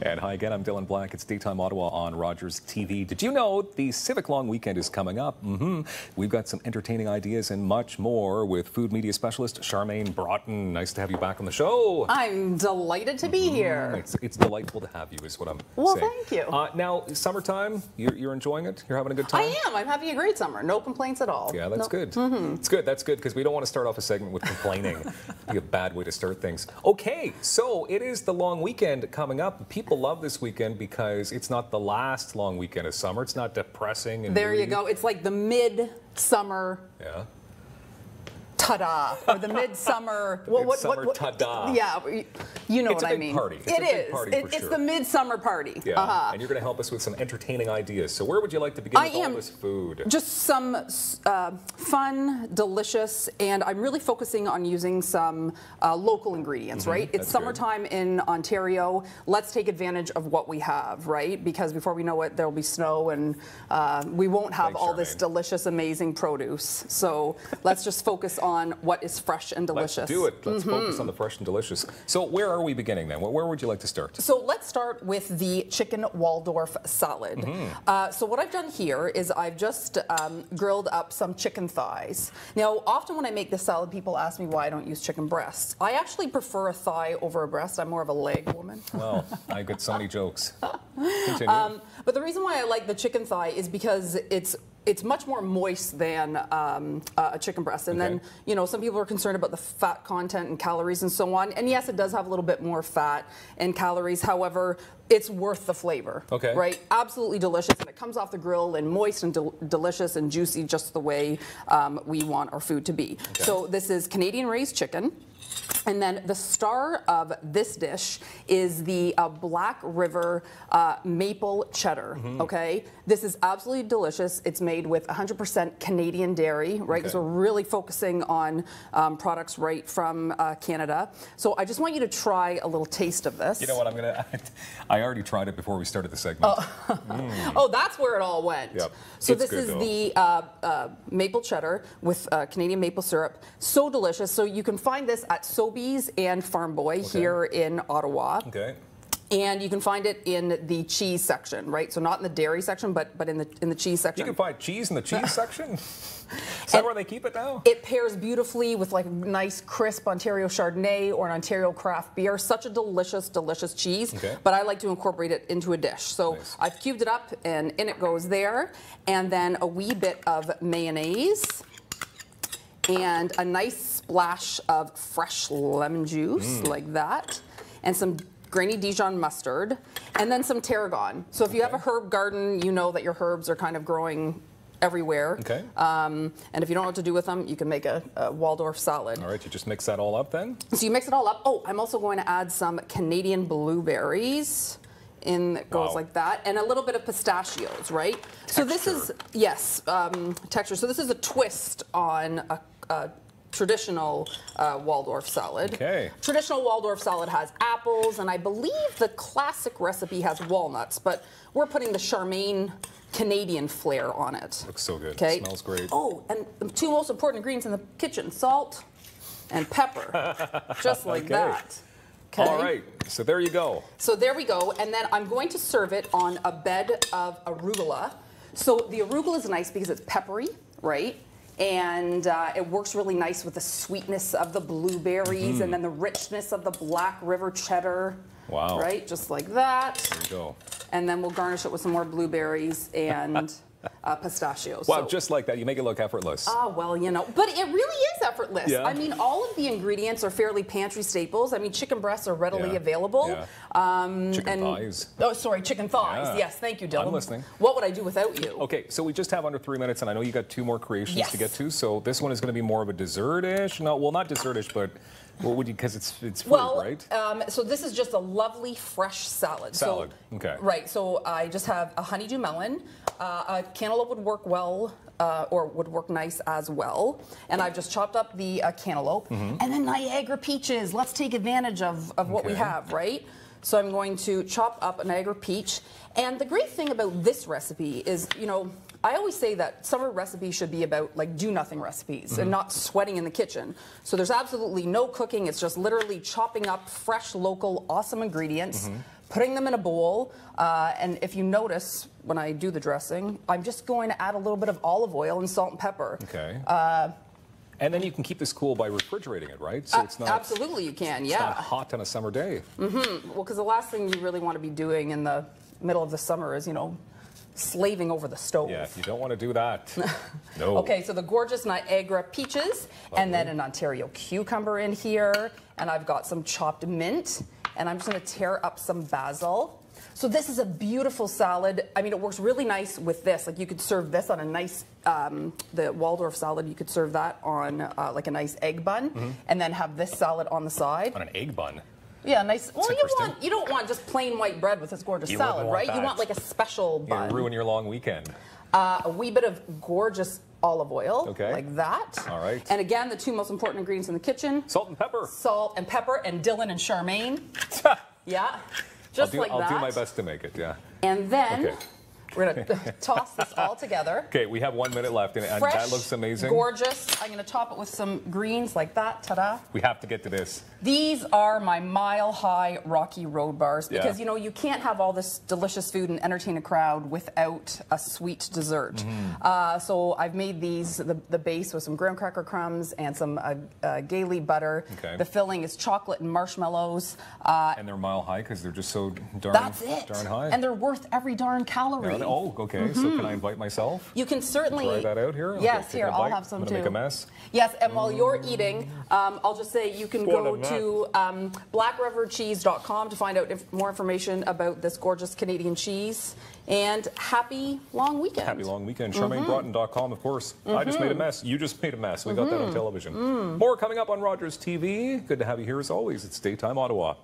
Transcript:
And hi again, I'm Dylan Black. It's Daytime Ottawa on Rogers TV. Did you know the Civic Long Weekend is coming up? We've got some entertaining ideas and much more with food media specialist Charmaine Broughton. Nice to have you back on the show. I'm delighted to be here. It's delightful to have you is what I'm saying. Well, thank you. Now, summertime, you're enjoying it? You're having a good time? I am. I'm having a great summer. No complaints at all. Yeah, that's good. It's good. That's good because we don't want to start off a segment with complaining. It'd be a bad way to start things. Okay, so it is the long weekend coming up. People love this weekend because it's not the last long weekend of summer. It's not depressing. And there you go. It's like the mid-summer. Yeah. Ta-da, or the midsummer. Midsummer ta-da. Yeah, you know it's what I It's mean. a big party. It's a big party for It's sure. the midsummer party. Yeah, and you're going to help us with some entertaining ideas. So where would you like to begin with all this food? Just some fun, delicious, and I'm really focusing on using some local ingredients, right? It's summertime in Ontario. Let's take advantage of what we have, right? Because before we know it, there'll be snow and we won't have all this delicious, amazing produce. So let's just focus on what is fresh and delicious. Let's do it. Let's focus on the fresh and delicious. So where are we beginning then? Where would you like to start? So let's start with the chicken Waldorf salad. So what I've done here is I've just grilled up some chicken thighs. Now, often when I make this salad, people ask me why I don't use chicken breasts. I actually prefer a thigh over a breast. I'm more of a leg woman. Well, I get so many jokes. Continue. But the reason why I like the chicken thigh is because it's much more moist than a chicken breast. And then, you know, some people are concerned about the fat content and calories and so on. And yes, it does have a little bit more fat and calories. However, it's worth the flavor. Right? Absolutely delicious. And it comes off the grill and moist and delicious and juicy just the way we want our food to be. So this is Canadian raised chicken. And then the star of this dish is the Black River maple cheddar, okay? This is absolutely delicious. It's made with 100% Canadian dairy, right? Because we're really focusing on products right from Canada. So I just want you to try a little taste of this. You know what, I already tried it before we started the segment. Oh, that's where it all went. Yep. So this is the maple cheddar with Canadian maple syrup. So delicious. So you can find this at Sobeys and Farm Boy here in Ottawa. And you can find it in the cheese section, right? So not in the dairy section, but in the cheese section. You can find cheese in the cheese section? Is that where they keep it now? It pairs beautifully with like nice crisp Ontario Chardonnay or an Ontario craft beer. Such a delicious, delicious cheese. But I like to incorporate it into a dish. So I've cubed it up and in it goes there. And then a wee bit of mayonnaise. And a nice splash of fresh lemon juice like that. And some grainy Dijon mustard, and then some tarragon. So if you have a herb garden, you know that your herbs are kind of growing everywhere. And if you don't know what to do with them, you can make a Waldorf salad. All right, you just mix that all up then? So you mix it all up. Oh, I'm also going to add some Canadian blueberries. In that goes like that, and a little bit of pistachios, right? So this is, texture. So this is a twist on a traditional Waldorf salad. Traditional Waldorf salad has apples, and I believe the classic recipe has walnuts, but we're putting the Charmaine Canadian flair on it. Looks so good. Okay. Smells great. Oh, and the two most important ingredients in the kitchen, salt and pepper. Just like that. All right, so there you go. So there we go, and then I'm going to serve it on a bed of arugula. So the arugula is nice because it's peppery, right? And it works really nice with the sweetness of the blueberries and then the richness of the Black River cheddar. Wow. Right, just like that. There you go. And then we'll garnish it with some more blueberries and pistachios. Wow, just like that. You make it look effortless. Ah, well, you know, but it really is effortless. Yeah. I mean, all of the ingredients are fairly pantry staples. I mean, chicken breasts are readily available. Chicken thighs. Oh, sorry, chicken thighs. Yes, thank you, Dylan. I'm listening. What would I do without you? Okay, so we just have under 3 minutes, and I know you got 2 more creations to get to. So this one is going to be more of a dessert-ish. No, well, not dessert-ish, but what would you? Because it's fruit, right? So this is just a lovely fresh salad. Salad. So, right. So I just have a honeydew melon. A cantaloupe would work well, or would work nice as well. And I've just chopped up the cantaloupe. And then Niagara peaches. Let's take advantage of what we have, right? So I'm going to chop up a Niagara peach. And the great thing about this recipe is, you know, I always say that summer recipes should be about like do-nothing recipes and not sweating in the kitchen. So there's absolutely no cooking. It's just literally chopping up fresh, local, awesome ingredients, putting them in a bowl, and if you notice when I do the dressing, I'm just going to add a little bit of olive oil and salt and pepper. Okay. And then you can keep this cool by refrigerating it, right? So it's not absolutely you can, yeah. It's not hot on a summer day. Mm-hmm. Well, because the last thing you really want to be doing in the middle of the summer is, you know, slaving over the stove. Yeah, you don't want to do that. No. Okay, so the gorgeous Niagara peaches, and then an Ontario cucumber in here, and I've got some chopped mint, and I'm just going to tear up some basil. So this is a beautiful salad. I mean, it works really nice with this. Like, you could serve this on a nice, the Waldorf salad, you could serve that on like a nice egg bun, and then have this salad on the side. On an egg bun? Yeah, nice. Well, you don't want just plain white bread with this gorgeous salad, right? You want like a special bun. You ruin your long weekend. A wee bit of gorgeous olive oil, like that. All right. And again, the two most important ingredients in the kitchen. Salt and pepper. Salt and pepper, and Dylan and Charmaine. Yeah. Just like that. I'll do my best to make it, yeah. And then we're going to toss this all together. Okay, we have 1 minute left, and Fresh, that looks amazing. Gorgeous. I'm going to top it with some greens like that. Ta-da. We have to get to this. These are my mile-high Rocky Road bars because, you know, you can't have all this delicious food and entertain a crowd without a sweet dessert. So I've made these, the base with some graham cracker crumbs and some gaily butter. The filling is chocolate and marshmallows. And they're mile high because they're just so darn high. And they're worth every darn calorie. Oh, okay. So can I invite myself? You can certainly try that out here. Yes, here I'll have some too. Make a mess. Yes, and while you're eating, I'll just say you can go to blackrivercheese.com to find out more information about this gorgeous Canadian cheese. And happy long weekend. Happy long weekend. CharmaineBroughton.com, of course. I just made a mess. You just made a mess. We got that on television. More coming up on Rogers TV. Good to have you here as always. It's Daytime Ottawa.